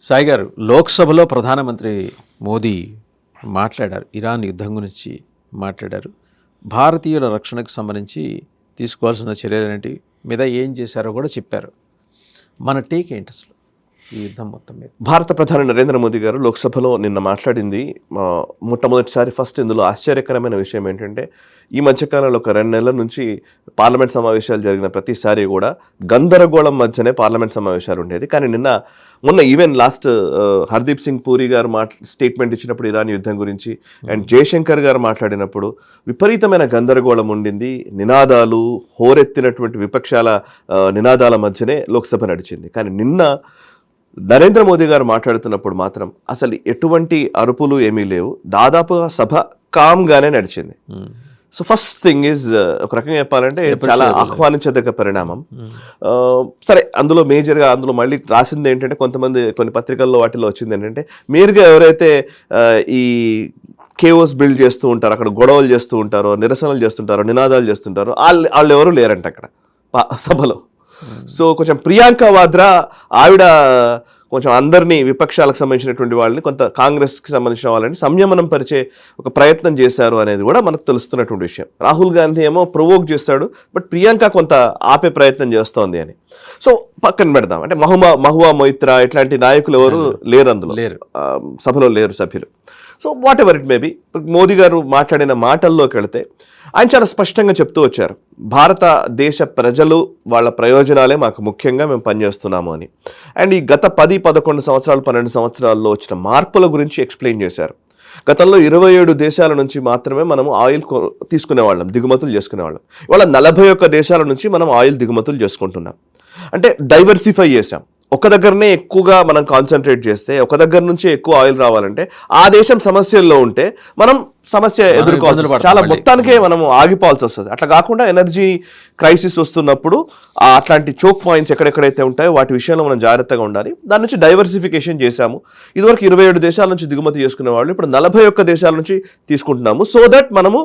సాయి గారు, లోక్సభలో ప్రధానమంత్రి మోదీ మాట్లాడారు, ఇరాన్ యుద్ధం గురించి మాట్లాడారు. భారతీయుల రక్షణకు సంబంధించి తీసుకోవాల్సిన చర్యలన్నింటి మీద ఏం చేశారో కూడా చెప్పారు. మన టేక్ ఏంటి అసలు ఈ యుద్ధం మొత్తం మీద? భారత ప్రధాని నరేంద్ర మోదీ గారు లోక్సభలో నిన్న మాట్లాడింది మొట్టమొదటిసారి. ఫస్ట్ ఇందులో ఆశ్చర్యకరమైన విషయం ఏంటంటే, ఈ మధ్యకాలంలో ఒక 2 నెలల నుంచి పార్లమెంట్ సమావేశాలు జరిగిన ప్రతిసారి కూడా గందరగోళం మధ్యనే పార్లమెంట్ సమావేశాలు ఉండేది. కానీ మొన్న ఈవెన్ లాస్ట్ హర్దీప్ సింగ్ పూరి గారు స్టేట్మెంట్ ఇచ్చినప్పుడు ఇరాన్ యుద్ధం గురించి, అండ్ జయశంకర్ గారు మాట్లాడినప్పుడు విపరీతమైన గందరగోళం ఉండింది. నినాదాలు, హోరెత్తినటువంటి విపక్షాల నినాదాల మధ్యనే లోక్సభ నడిచింది. కానీ నిన్న నరేంద్ర మోదీ గారు మాట్లాడుతున్నప్పుడు మాత్రం అసలు ఎటువంటి అరుపులు ఏమీ లేవు. దాదాపుగా సభ కామ్గానే నడిచింది. సో ఫస్ట్ థింగ్ ఈజ్, ఒక రకంగా చెప్పాలంటే చాలా ఆహ్వానించదగ్గ పరిణామం. సరే, అందులో మేజర్గా మళ్ళీ రాసింది ఏంటంటే, కొన్ని పత్రికల్లో వాటిలో వచ్చింది ఏంటంటే, మేరుగా ఎవరైతే ఈ కేఓస్ బిల్డ్ చేస్తూ ఉంటారో, అక్కడ గొడవలు చేస్తూ ఉంటారో, నిరసనలు చేస్తుంటారో, నినాదాలు చేస్తుంటారో, వాళ్ళు ఎవరు లేరంట అక్కడ సభలో. సో కొంచెం ప్రియాంక వాద్రా ఆవిడ కొంచెం అందరినీ, విపక్షాలకు సంబంధించినటువంటి వాళ్ళని, కొంత కాంగ్రెస్కి సంబంధించిన వాళ్ళని సంయమనం పరిచే ఒక ప్రయత్నం చేశారు అనేది కూడా మనకు తెలుస్తున్నటువంటి విషయం. రాహుల్ గాంధీ ఏమో ప్రొవోక్ చేస్తాడు, బట్ ప్రియాంక కొంత ఆపే ప్రయత్నం చేస్తోంది అని. సో పక్కన పెడదాం. అంటే మహువా మొయిత్రా ఇట్లాంటి నాయకులు ఎవరు లేరు, అందులో సభలో లేరు సభ్యులు. So what ever it maybe, Modi గారు మాట్లాడిన మాటల్లోకి వెళితే ఆయన చాలా స్పష్టంగా చెప్తూ వచ్చారు, భారతదేశ ప్రజలు వాళ్ళ ప్రయోజనాలే మాకు ముఖ్యంగా మేము పనిచేస్తున్నాము అని. అండ్ ఈ గత 10, 11 సంవత్సరాలు, 12 సంవత్సరాల్లో వచ్చిన మార్పుల గురించి ఎక్స్ప్లెయిన్ చేశారు. గతంలో 27 దేశాల నుంచి మాత్రమే మనము ఆయిల్ తీసుకునేవాళ్ళం, దిగుమతులు చేసుకునేవాళ్ళం. ఇవాళ 41 దేశాల నుంచి మనం ఆయిల్ దిగుమతులు చేసుకుంటున్నాం. అంటే డైవర్సిఫై చేశాం. ఒక దగ్గరనే ఎక్కువగా మనం కాన్సన్ట్రేట్ చేస్తే, ఒక దగ్గర నుంచి ఎక్కువ ఆయిల్ రావాలంటే ఆ దేశం సమస్యల్లో ఉంటే మనం సమస్య ఎదుర్కోవాల్సి, చాలా మొత్తానికే మనం ఆగిపోవాల్సి వస్తుంది. అట్లా కాకుండా ఎనర్జీ క్రైసిస్ వస్తున్నప్పుడు అట్లాంటి చోక్ పాయింట్స్ ఎక్కడెక్కడైతే ఉంటాయో వాటి విషయంలో మనం జాగ్రత్తగా ఉండాలి. దాని నుంచి డైవర్సిఫికేషన్ చేశాము. ఇదివరకు 27 దేశాల నుంచి దిగుమతి చేసుకునే వాళ్ళు ఇప్పుడు 41 దేశాల నుంచి తీసుకుంటున్నాము. సో దట్ మనము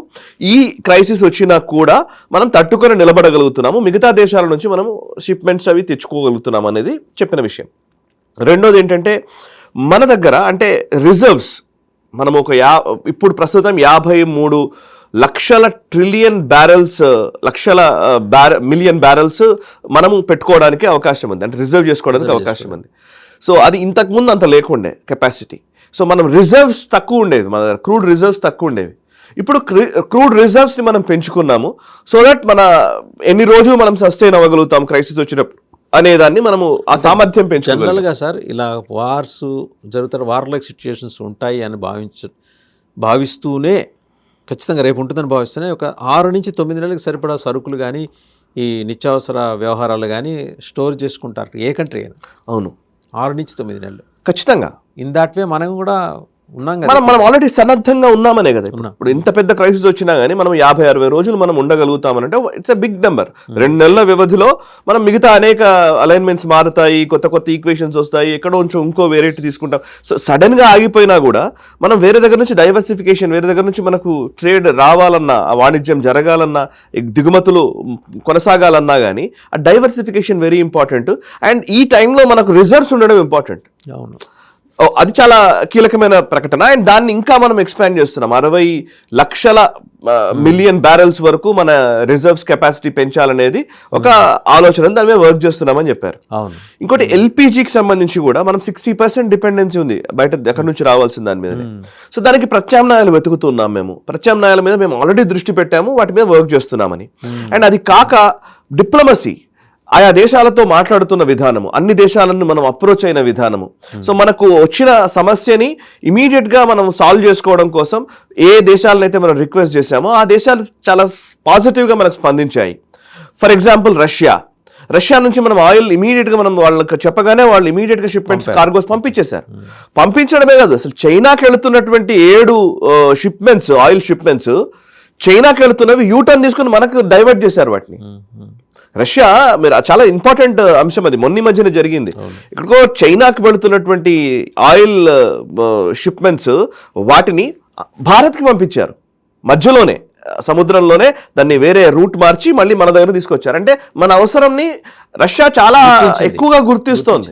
ఈ క్రైసిస్ వచ్చినా కూడా మనం తట్టుకొని నిలబడగలుగుతున్నాము. మిగతా దేశాల నుంచి మనము షిప్మెంట్స్ అవి తెచ్చుకోగలుగుతున్నాం అనేది చెప్పిన విషయం. రెండోది ఏంటంటే, మన దగ్గర అంటే రిజర్వ్స్ మనం ఇప్పుడు ప్రస్తుతం 53 లక్షల ట్రిలియన్ బ్యారెల్స్, మిలియన్ బ్యారెల్స్ మనము పెట్టుకోవడానికి అవకాశం ఉంది, అంటే రిజర్వ్ చేసుకోవడానికి అవకాశం ఉంది. సో అది ఇంతకుముందు అంత లేకుండే కెపాసిటీ. సో మనం రిజర్వ్స్ తక్కువ ఉండేది, మన దగ్గర క్రూడ్ రిజర్వ్స్ తక్కువ ఉండేవి. ఇప్పుడు క్రూడ్ రిజర్వ్స్ని మనం పెంచుకున్నాము. సో దట్ ఎన్ని రోజులు మనం సస్టైన్ అవ్వగలుగుతాం క్రైసిస్ వచ్చినప్పుడు అనేదాన్ని మనము ఆ సామర్థ్యం పెంచుకోవాలి. జనరల్గా సార్, ఇలా వార్స్ జరుగుతారు, వార్ లైక్ సిచ్యుయేషన్స్ ఉంటాయి అని భావిస్తూనే, ఖచ్చితంగా రేపు ఉంటుందని భావిస్తూనే, ఒక 6 నుంచి 9 నెలలకు సరిపడా సరుకులు కానీ, ఈ నిత్యావసర వ్యవహారాలు కానీ స్టోర్ చేసుకుంటారు ఏ కంట్రీ అయినా. అవును, 6 నుంచి 9 నెలలు ఖచ్చితంగా. ఇన్ దాట్ వే మనం కూడా ఉన్నాం కదా, మనం ఆల్రెడీ సన్నద్ధంగా ఉన్నామనే కదా. ఇప్పుడు ఇంత పెద్ద క్రైసిస్ వచ్చినా కానీ మనం 50-60 రోజులు మనం ఉండగలుగుతామనంటే ఇట్స్ ఎ బిగ్ నెంబర్. 2 నెలల వ్యవధిలో మనం మిగతా అనేక అలైన్మెంట్స్ మారుతాయి, కొత్త ఈక్వేషన్స్ వస్తాయి, ఎక్కడో ఇంకో వేరేటి తీసుకుంటాం. సో సడన్ గా ఆగిపోయినా కూడా మనం వేరే దగ్గర నుంచి డైవర్సిఫికేషన్, వేరే దగ్గర నుంచి మనకు ట్రేడ్ రావాలన్నా, ఆ వాణిజ్యం జరగాలన్నా, దిగుమతులు కొనసాగాలన్నా కానీ ఆ డైవర్సిఫికేషన్ వెరీ ఇంపార్టెంట్. అండ్ ఈ టైంలో మనకు రిజర్వ్స్ ఉండడం ఇంపార్టెంట్. అవును, అది చాలా కీలకమైన ప్రకటన. అండ్ దాన్ని ఇంకా మనం ఎక్స్పాండ్ చేస్తున్నాం. 60 లక్షల మిలియన్ బ్యారెల్స్ వరకు మన రిజర్వ్స్ కెపాసిటీ పెంచాలనేది ఒక ఆలోచన, దాని మీద వర్క్ చేస్తున్నామని చెప్పారు. ఇంకోటి ఎల్పిజికి సంబంధించి కూడా మనం 60% డిపెండెన్సీ ఉంది బయట ఎక్కడి నుంచి రావాల్సిన దాని మీద. సో దానికి ప్రత్యామ్నాయాలు వెతుకుతున్నాం. ప్రత్యామ్నాయాల మీద మేము ఆల్రెడీ దృష్టి పెట్టాము, వాటి మీద వర్క్ చేస్తున్నామని. అండ్ అది కాక డిప్లొమసీ, ఆయా దేశాలతో మాట్లాడుతున్న విధానము, అన్ని దేశాలను మనం అప్రోచ్ అయిన విధానము. సో మనకు వచ్చిన సమస్యని ఇమీడియట్ గా మనం సాల్వ్ చేసుకోవడం కోసం ఏ దేశాలనైతే మనం రిక్వెస్ట్ చేశామో ఆ దేశాలు చాలా పాజిటివ్ గా మనకు స్పందించాయి. ఫర్ ఎగ్జాంపుల్ రష్యా నుంచి మనం ఆయిల్ ఇమీడియట్ గా మనం వాళ్ళకి చెప్పగానే వాళ్ళు ఇమీడియట్ గా షిప్మెంట్స్, కార్గోస్ పంపించేశారు. పంపించడమే కాదు, అసలు చైనాకి వెళుతున్నటువంటి 7 షిప్మెంట్స్, ఆయిల్ షిప్మెంట్స్ చైనాకి వెళుతున్నవి యూటర్న్ తీసుకుని మనకు డైవర్ట్ చేశారు వాటిని. రష్యా, మీరు చాలా ఇంపార్టెంట్ అంశం అది, మొన్న మధ్యన జరిగింది. ఇక్కడికో చైనాకి వెళుతున్నటువంటి ఆయిల్ షిప్మెంట్స్ వాటిని భారత్కి పంపించారు మధ్యలోనే. సముద్రంలోనే దాన్ని వేరే రూట్ మార్చి మళ్ళీ మన దగ్గర తీసుకొచ్చారు. అంటే మన అవసరంని రష్యా చాలా ఎక్కువగా గుర్తిస్తోంది.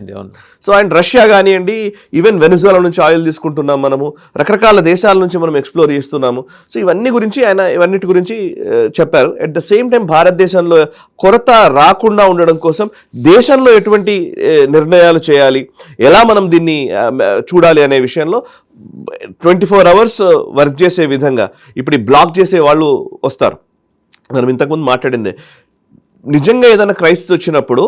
సో అండ్ రష్యా కానివ్వండి, ఈవెన్ వెనిజులా నుంచి ఆయిల్ తీసుకుంటున్నాం మనము, రకరకాల దేశాల నుంచి మనం ఎక్స్ప్లోర్ చేస్తున్నాము. సో ఇవన్నీ గురించి ఆయన ఇవన్నిటి గురించి చెప్పారు. అట్ ద సేమ్ టైం భారతదేశంలో కొరత రాకుండా ఉండడం కోసం దేశంలో ఎటువంటి నిర్ణయాలు చేయాలి, ఎలా మనం దీన్ని చూడాలి అనే విషయంలో 24 hours వర్క్ చేసే విధంగా ఇప్పుడు ఈ బ్లాక్ చేసే వాళ్ళు వస్తారు. మనం ఇంతకుముందు మాట్లాడిందే, నిజంగా ఏదైనా క్రైసిస్ వచ్చినప్పుడు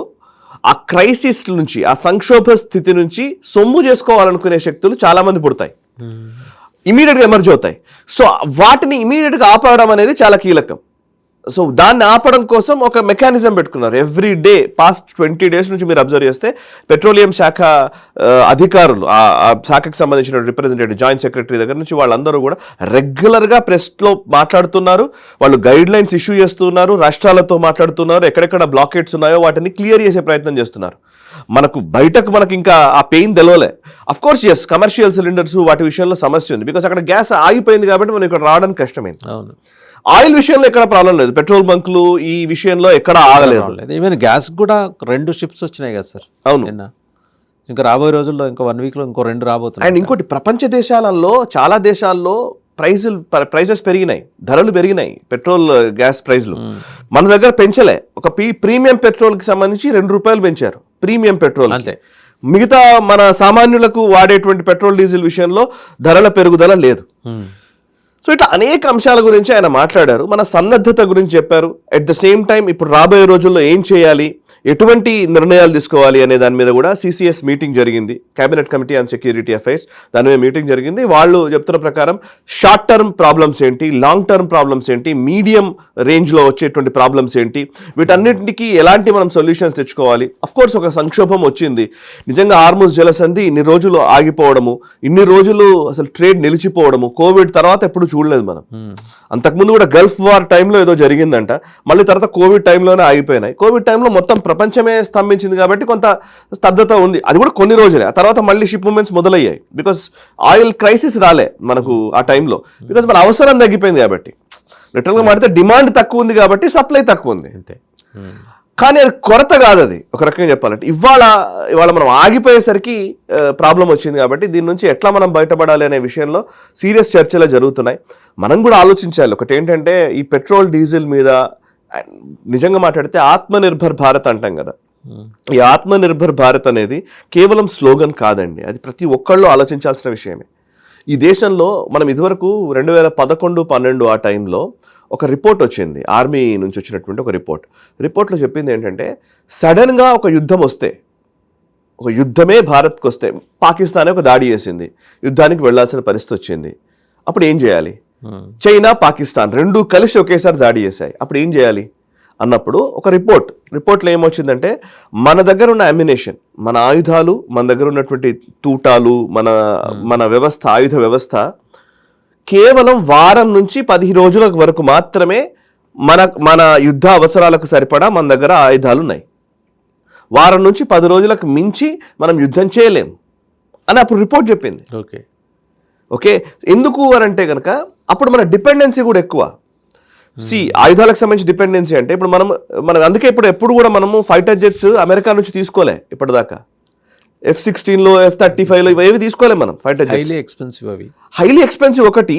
ఆ క్రైసిస్ నుంచి, ఆ సంక్షోభ స్థితి నుంచి సొమ్ము చేసుకోవాలనుకునే శక్తులు చాలా మంది పుడతాయి, ఇమీడియట్గా ఎమర్జ్ అవుతాయి. సో వాటిని ఇమీడియట్గా ఆపడం అనేది చాలా కీలకం. సో దాన్ని ఆపడం కోసం ఒక మెకానిజం పెట్టుకున్నారు. ఎవ్రీ డే పాస్ట్ 20 days నుంచి మీరు అబ్జర్వ్ చేస్తే పెట్రోలియం శాఖ అధికారులు, ఆ శాఖకు సంబంధించిన రిప్రజెంటేటివ్, జాయింట్ సెక్రటరీ దగ్గర నుంచి వాళ్ళందరూ కూడా రెగ్యులర్గా ప్రెస్లో మాట్లాడుతున్నారు. వాళ్ళు గైడ్ లైన్స్ ఇష్యూ చేస్తున్నారు, రాష్ట్రాలతో మాట్లాడుతున్నారు, ఎక్కడెక్కడ బ్లాకేట్స్ ఉన్నాయో వాటిని క్లియర్ చేసే ప్రయత్నం చేస్తున్నారు. మనకు ఇంకా ఆ పెయిన్ తెలవలే. Of course yes, commercial cylinders వాటి విషయంలో సమస్య ఉంది, బికాస్ అక్కడ గ్యాస్ ఆగిపోయింది కాబట్టి మనం ఇక్కడ రావడానికి కష్టమైంది. అవును, ఆయిల్ విషయంలో ఎక్కడ ప్రాబ్లం లేదు, పెట్రోల్ బంకులు ఈ విషయంలో ఎక్కడ ఆగలేదు. ఈవెన్ గ్యాస్ కూడా 2 ships వచ్చినాయి కదా సార్. అవును, ఇంకా రాబోయే రోజుల్లో ఇంకో 1 week లో ఇంకో 2 రాబోతున్నాయి. అండ్ ఇంకోటి, ప్రపంచ దేశాలలో చాలా దేశాల్లో ప్రైజెస్ పెరిగినాయి, ధరలు పెరిగినాయి, పెట్రోల్ గ్యాస్ ప్రైజ్లు. మన దగ్గర పెంచలే. ఒక ప్రీమియం పెట్రోల్ కి సంబంధించి ₹2 పెంచారు, ప్రీమియం పెట్రోల్ అంతే. మిగతా మన సామాన్యులకు వాడేటువంటి పెట్రోల్ డీజిల్ విషయంలో ధరల పెరుగుదల లేదు. సో ఇట్లా అనేక అంశాల గురించి ఆయన మాట్లాడారు, మన సన్నద్ధత గురించి చెప్పారు. అట్ ద సేమ్ టైం ఇప్పుడు రాబోయే రోజుల్లో ఏం చేయాలి, ఎటువంటి నిర్ణయాలు తీసుకోవాలి అనే దాని మీద కూడా CCS మీటింగ్ జరిగింది, cabinet committee on security affairs. దాని మీద మీటింగ్ జరిగింది. వాళ్ళు చెప్తున్న ప్రకారం షార్ట్ టర్మ్ ప్రాబ్లమ్స్ ఏంటి, లాంగ్ టర్మ్ ప్రాబ్లమ్స్ ఏంటి, మీడియం రేంజ్లో వచ్చేటువంటి ప్రాబ్లమ్స్ ఏంటి, వీటన్నిటికీ ఎలాంటి మనం సొల్యూషన్స్ తెచ్చుకోవాలి. అఫ్ కోర్స్ ఒక సంక్షోభం వచ్చింది, నిజంగా హార్ముజ్ జలసంధి ఇన్ని రోజులు ఆగిపోవడము, ఇన్ని రోజులు అసలు ట్రేడ్ నిలిచిపోవడము కోవిడ్ తర్వాత ఎప్పుడు చూడలేదు మనం. అంతకుముందు కూడా గల్ఫ్ వార్ టైంలో ఏదో జరిగిందంట, మళ్ళీ తర్వాత కోవిడ్ టైంలోనే ఆగిపోయినాయి. కోవిడ్ టైంలో మొత్తం ప్రపంచమే స్తంభించింది కాబట్టి కొంత స్తబ్దత ఉంది, అది కూడా కొన్ని రోజులే. ఆ తర్వాత మళ్ళీ షిప్ మూవ్మెంట్స్ మొదలయ్యాయి, బికాస్ ఆయిల్ క్రైసిస్ రాలే మనకు ఆ టైంలో, బికాస్ మన అవసరం తగ్గిపోయింది కాబట్టి. లిటరల్గా మాడితే డిమాండ్ తక్కువ ఉంది కాబట్టి సప్లై తక్కువ ఉంది అంతే. కానీ అది కొరత కాదు, అది ఒక రకంగా చెప్పాలంటే. ఇవాళ మనం ఆగిపోయేసరికి ప్రాబ్లం వచ్చింది కాబట్టి దీని నుంచి ఎట్లా మనం బయటపడాలి అనే విషయంలో సీరియస్ చర్చలు జరుగుతున్నాయి. మనం కూడా ఆలోచించాలి. ఒకటి ఏంటంటే, ఈ పెట్రోల్ డీజిల్ మీద నిజంగా మాట్లాడితే ఆత్మనిర్భర్ భారత్ అంటాం కదా, ఈ ఆత్మనిర్భర్ భారత్ అనేది కేవలం స్లోగన్ కాదండి, అది ప్రతి ఒక్కళ్ళు ఆలోచించాల్సిన విషయమే. ఈ దేశంలో మనం ఇదివరకు 2011-12 ఆ టైంలో ఒక రిపోర్ట్ వచ్చింది, ఆర్మీ నుంచి వచ్చినటువంటి ఒక రిపోర్ట్లో చెప్పింది ఏంటంటే, సడన్గా ఒక యుద్ధం వస్తే, ఒక యుద్ధమే భారత్కి వస్తే, పాకిస్తానే ఒక దాడి చేసింది, యుద్ధానికి వెళ్లాల్సిన పరిస్థితి వచ్చింది, అప్పుడు ఏం చేయాలి? చైనా పాకిస్తాన్ రెండూ కలిసి ఒకేసారి దాడి చేశాయి, అప్పుడు ఏం చేయాలి అన్నప్పుడు ఒక రిపోర్ట్లో ఏమొచ్చిందంటే, మన దగ్గర ఉన్న అమ్యునేషన్, మన ఆయుధాలు, మన దగ్గర ఉన్నటువంటి తూటాలు, మన వ్యవస్థ, ఆయుధ వ్యవస్థ కేవలం వారం నుంచి 10 రోజుల వరకు మాత్రమే మన యుద్ధ అవసరాలకు సరిపడా మన దగ్గర ఆయుధాలు ఉన్నాయి. వారం నుంచి 10 రోజులకు మించి మనం యుద్ధం చేయలేం అని అప్పుడు రిపోర్ట్ చెప్పింది. ఓకే, ఎందుకు అని అంటే కనుక అప్పుడు మన డిపెండెన్సీ కూడా ఎక్కువ. ఆయుధాలకు సంబంధించి డిపెండెన్సీ అంటే ఇప్పుడు మనం అందుకే ఎప్పుడు కూడా మనము ఫైటర్ జెట్స్ అమెరికా నుంచి తీసుకోలే ఇప్పటిదాకా. F-16లో, F-35లో ఇవేవి తీసుకోలేం మనం. ఫైటర్ జెట్స్ హైలీ ఎక్స్పెన్సివ్ ఒకటి.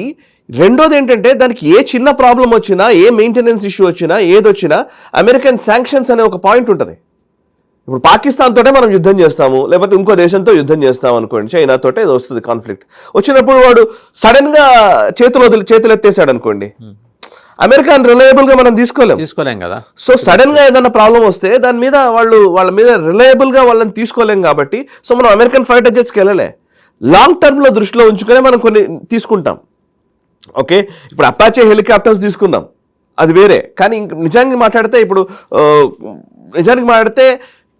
రెండోది ఏంటంటే, దానికి ఏ చిన్న ప్రాబ్లం వచ్చినా, ఏ మెయింటెనెన్స్ ఇష్యూ వచ్చినా, ఏదొచ్చినా అమెరికన్ శాంక్షన్స్ అనే ఒక పాయింట్ ఉంటుంది. ఇప్పుడు పాకిస్తాన్ తోటే మనం యుద్ధం చేస్తాము, లేకపోతే ఇంకో దేశంతో యుద్ధం చేస్తాం అనుకోండి, చైనాతోటే ఏదో వస్తుంది కాన్ఫ్లిక్ట్ వచ్చినప్పుడు, వాడు సడన్గా చేతులు ఎత్తేసాడు అనుకోండి, అమెరికాన్ రిలయబుల్ గా మనం తీసుకోలేం కదా. సో సడన్ గా ఏదైనా ప్రాబ్లం వస్తే దాని మీద వాళ్ళ మీద రిలయబుల్ గా వాళ్ళని తీసుకోలేం కాబట్టి, సో మనం అమెరికన్ ఫైటర్ జెట్స్కి వెళ్ళలే. లాంగ్ టర్మ్ లో దృష్టిలో ఉంచుకొని మనం కొన్ని తీసుకుంటాం. ఓకే, ఇప్పుడు అపాచే హెలికాప్టర్స్ తీసుకుందాం, అది వేరే. కానీ నిజానికి మాట్లాడితే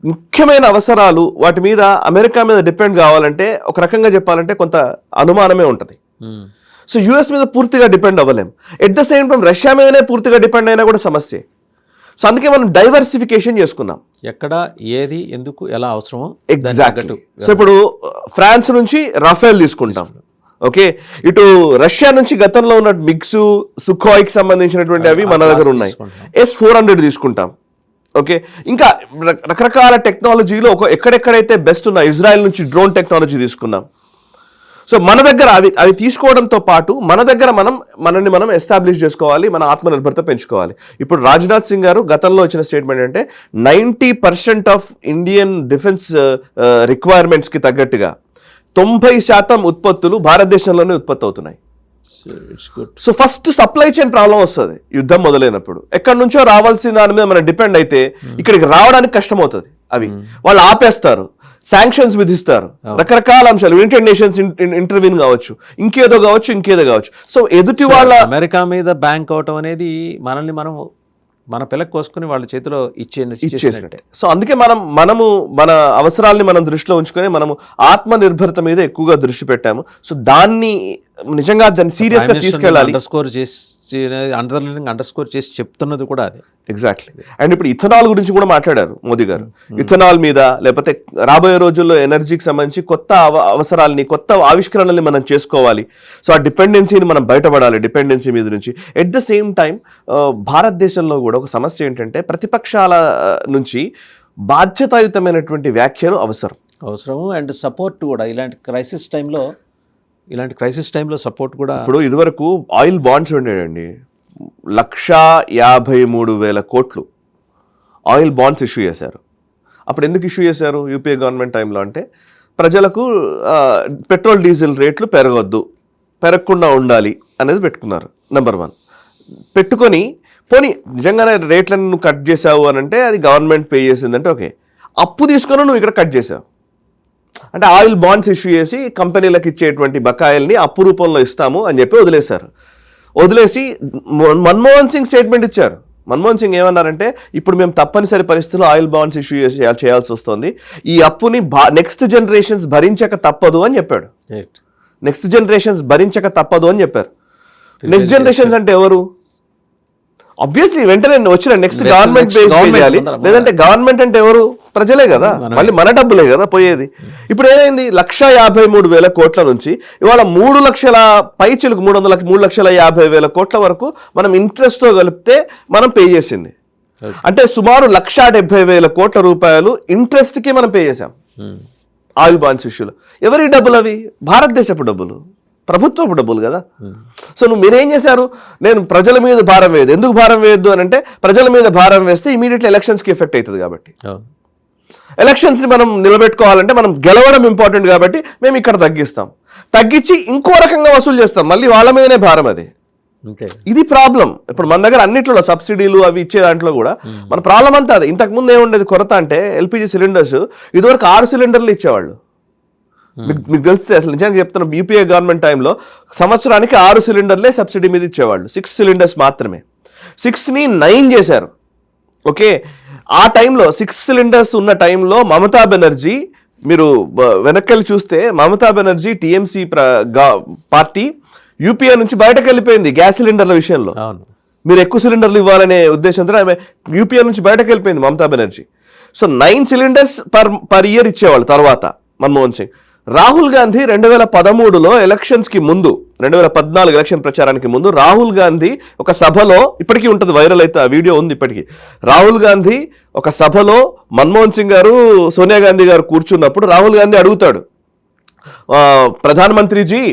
ముఖ్యమైన అవసరాలు వాటి మీద అమెరికా మీద డిపెండ్ కావాలంటే, ఒక రకంగా చెప్పాలంటే కొంత అనుమానమే ఉంటుంది. సో యూఎస్ మీద పూర్తిగా డిపెండ్ అవ్వలేం. At the same time Russia మీదనే పూర్తిగా డిపెండ్ అయినా కూడా సమస్య. సో అందుకే మనం డైవర్సిఫికేషన్ చేసుకున్నాం, ఎక్కడ ఏది ఎందుకు ఎలా అవసరమో ఎగ్జాక్ట్లీ. సో ఇప్పుడు ఫ్రాన్స్ నుంచి రఫేల్ తీసుకుంటాం, ఓకే, ఇటు రష్యా నుంచి గతంలో ఉన్న మిగ్స్ సుఖాయ్కి సంబంధించినటువంటి అవి మన దగ్గర ఉన్నాయి. S-400 తీసుకుంటాం. ఓకే, ఇంకా రకరకాల టెక్నాలజీలో ఎక్కడెక్కడైతే బెస్ట్ ఉన్న ఇజ్రాయెల్ నుంచి డ్రోన్ టెక్నాలజీ తీసుకున్నాం. సో మన దగ్గర అవి తీసుకోవడంతో పాటు మన దగ్గర మనల్ని మనం ఎస్టాబ్లిష్ చేసుకోవాలి, మన ఆత్మనిర్భరత పెంచుకోవాలి. ఇప్పుడు రాజ్నాథ్ సింగ్ గారు గతంలో వచ్చిన స్టేట్మెంట్ అంటే 90% ఆఫ్ ఇండియన్ డిఫెన్స్ రిక్వైర్మెంట్స్కి తగ్గట్టుగా 90% ఉత్పత్తులు భారతదేశంలోనే ఉత్పత్తి అవుతున్నాయి. It's good. So first supply chain problem వస్తుంది యుద్ధం మొదలైనప్పుడు. ఎక్కడి నుంచో రావాల్సిన దాని మీద మనం డిపెండ్ అయితే ఇక్కడికి రావడానికి కష్టం అవుతుంది. అవి వాళ్ళు ఆపేస్తారు, శాంక్షన్స్ విధిస్తారు, రకరకాల అంశాలు, యునైటెడ్ నేషన్స్ ఇంటర్వ్యూన్ కావచ్చు, ఇంకేదో కావచ్చు. సో ఎదుటి వాళ్ళ అమెరికా మీద బ్యాంక్ అవటం అనేది మనల్ని మనం మన పిల్లకి కోసుకుని వాళ్ళ చేతిలో ఇచ్చేసినట్టే. సో అందుకే మనము మన అవసరాల్ని మనం దృష్టిలో ఉంచుకొని మనము ఆత్మనిర్భరత మీద ఎక్కువగా దృష్టి పెట్టాము. సో దాన్ని నిజంగా దాన్ని సీరియస్ గా తీసుకెళ్ళాలి. అండర్స్కోర్ చేసి చెప్తున్నది కూడా అదే. ఎగ్జాక్ట్లీ. అండ్ ఇప్పుడు ఇథనాల్ గురించి కూడా మాట్లాడారు మోదీ గారు. ఇథనాల్ మీద, లేకపోతే రాబోయే రోజుల్లో ఎనర్జీకి సంబంధించి కొత్త అవసరాలని, కొత్త ఆవిష్కరణల్ని మనం చేసుకోవాలి. సో ఆ డిపెండెన్సీని మనం బయటపడాలి, డిపెండెన్సీ మీద నుంచి. ఎట్ ద సేమ్ టైం భారతదేశంలో కూడా ఒక సమస్య ఏంటంటే ప్రతిపక్షాల నుంచి బాధ్యతాయుతమైనటువంటి వ్యాఖ్యలు అవసరం అండ్ సపోర్ట్ కూడా ఇలాంటి క్రైసిస్ టైంలో సపోర్ట్ కూడా. ఇప్పుడు ఇదివరకు ఆయిల్ బాండ్స్ ఉండేయండి, 153,000 కోట్లు ఆయిల్ బాండ్స్ ఇష్యూ చేశారు. అప్పుడు ఎందుకు ఇష్యూ చేశారు యూపీఏ గవర్నమెంట్ టైంలో అంటే ప్రజలకు పెట్రోల్ డీజిల్ రేట్లు పెరగకుండా ఉండాలి అనేది పెట్టుకున్నారు. నెంబర్ 1 పెట్టుకొని పోనీ నిజంగానే రేట్లను నువ్వు కట్ చేసావు అని అంటే అది గవర్నమెంట్ పే చేసిందంటే ఓకే, అప్పు తీసుకొని నువ్వు ఇక్కడ కట్ చేసావు అంటే ఆయిల్ బాండ్స్ ఇష్యూ చేసి కంపెనీలకు ఇచ్చేటువంటి బకాయిల్ని అప్పు రూపంలో ఇస్తాము అని చెప్పి వదిలేసి మన్మోహన్ సింగ్ స్టేట్మెంట్ ఇచ్చారు. మన్మోహన్ సింగ్ ఏమన్నారంటే ఇప్పుడు మేము తప్పనిసరి పరిస్థితుల్లో ఆయిల్ బాండ్స్ ఇష్యూ చేయాల్సి వస్తుంది, ఈ అప్పుని నెక్స్ట్ జనరేషన్స్ భరించక తప్పదు అని చెప్పాడు. నెక్స్ట్ జనరేషన్స్ అంటే ఎవరు? ఆబ్వియస్లీ వెంటనే వచ్చిన నెక్స్ట్ గవర్నమెంట్ బేస్ చేయాలి. లేదంటే గవర్నమెంట్ అంటే ఎవరు? ప్రజలే కదా, మళ్ళీ మన డబ్బులే కదా పోయేది. ఇప్పుడు ఏమైంది, 153,000 కోట్ల నుంచి ఇవాళ 3 లక్షల పైచిలకు 3,50,000 కోట్ల వరకు మనం ఇంట్రెస్ట్తో కలిపితే మనం పే చేసింది. అంటే సుమారు 170,000 కోట్ల రూపాయలు ఇంట్రెస్ట్కి మనం పే చేసాం ఆయిల్ బాండ్స్ ఇష్యూలో. ఎవరి డబ్బులు అవి? భారతదేశపు డబ్బులు, ప్రభుత్వపు డబ్బులు కదా. సో మీరేం చేశారు? నేను ప్రజల మీద భారం వేయదు. ఎందుకు భారం వేయద్దు అని అంటే ప్రజల మీద భారం వేస్తే ఇమీడియట్లీ ఎలక్షన్స్కి ఎఫెక్ట్ అవుతుంది కాబట్టి. ఎలక్షన్స్ని మనం నిలబెట్టుకోవాలంటే మనం గెలవడం ఇంపార్టెంట్ కాబట్టి మేము ఇక్కడ తగ్గించి ఇంకో రకంగా వసూలు చేస్తాం, మళ్ళీ వాళ్ళ మీదనే భారం. అది ఇది ప్రాబ్లం. ఇప్పుడు మన దగ్గర అన్నిట్లో సబ్సిడీలు అవి ఇచ్చే దాంట్లో కూడా మన ప్రాబ్లం అంతా అదే. ఇంతకుముందు ఏముండేది కొరత అంటే ఎల్పిజి సిలిండర్స్ ఇదివరకు 6 సిలిండర్లు ఇచ్చేవాళ్ళు. మీకు తెలిస్తే అసలు నిజంగా చెప్తున్నా, యూపీఏ గవర్నమెంట్ టైంలో సంవత్సరానికి 6 సిలిండర్లే సబ్సిడీ మీద ఇచ్చేవాళ్ళు, 6 సిలిండర్స్ మాత్రమే. 6ని 9 చేశారు. ఓకే, ఆ టైంలో 6 సిలిండర్స్ ఉన్న టైంలో మమతా బెనర్జీ, మీరు వెనక్కి చూస్తే Mamata Banerjee TMC party UPA నుంచి బయటకు వెళ్ళిపోయింది గ్యాస్ సిలిండర్ల విషయంలో. మీరు ఎక్కువ సిలిండర్లు ఇవ్వాలనే ఉద్దేశంతో ఆమె యూపీఏ నుంచి బయటకు వెళ్ళిపోయింది Mamata Banerjee. So 9 cylinders per year ఇచ్చేవాళ్ళు తర్వాత మన్మోహన్ సింగ్. రాహుల్ గాంధీ 2013లో ఎలక్షన్స్కి ముందు, 2014 ఎలక్షన్ ప్రచారానికి ముందు రాహుల్ గాంధీ ఒక సభలో, ఇప్పటికీ ఉంటుంది వైరల్ అయితే ఆ వీడియో ఉంది ఇప్పటికీ, రాహుల్ గాంధీ ఒక సభలో మన్మోహన్ సింగ్ గారు సోనియా గాంధీ గారు కూర్చున్నప్పుడు రాహుల్ గాంధీ అడుగుతాడు, ప్రధానమంత్రిజీ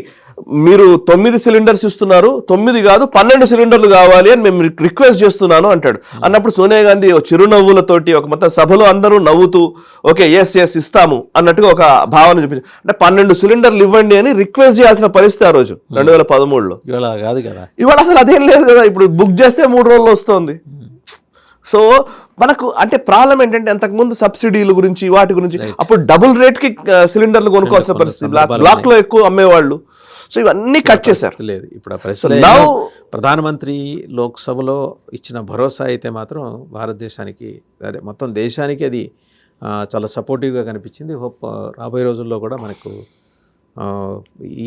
మీరు 9 సిలిండర్స్ ఇస్తున్నారు, 9 కాదు 12 సిలిండర్లు కావాలి అని మేము రిక్వెస్ట్ చేస్తున్నాను అంటాడు. అన్నప్పుడు సోనియా గాంధీ చిరునవ్వులతోటి ఒక మొత్తం సభలో అందరూ నవ్వుతూ ఓకే ఎస్ ఇస్తాము అన్నట్టుగా ఒక భావన చూపించారు. అంటే 12 సిలిండర్లు ఇవ్వండి అని రిక్వెస్ట్ చేయాల్సిన పరిస్థితి ఆ రోజు 2013లో. ఇవాళ అసలు అదేం లేదు కదా, ఇప్పుడు బుక్ చేస్తే 3 రోజుల్లో వస్తుంది. సో మనకు అంటే ప్రాబ్లం ఏంటంటే అంతకుముందు సబ్సిడీల గురించి వాటి గురించి అప్పుడు డబుల్ రేట్కి సిలిండర్లు కొనుక్కోవాల్సిన పరిస్థితి, బ్లాక్ లో ఎక్కువ అమ్మేవాళ్ళు. సో ఇవన్నీ కట్ చేశారు. లేదు ఇప్పుడు ప్రధానమంత్రి లోక్సభలో ఇచ్చిన భరోసా అయితే మాత్రం భారతదేశానికి, అదే మొత్తం దేశానికి అది చాలా సపోర్టివ్గా కనిపించింది. హోప్ రాబోయే రోజుల్లో కూడా మనకు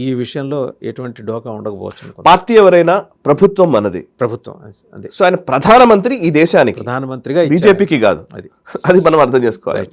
ఈ విషయంలో ఎటువంటి డోకా ఉండకపోవచ్చు. పార్టీ ఎవరైనా ప్రభుత్వం మనది, ప్రభుత్వం అదే. సో ఆయన ప్రధానమంత్రి ఈ దేశానికి, ప్రధానమంత్రిగా బీజేపీకి కాదు, అది మనం అర్థం చేసుకోవాలి.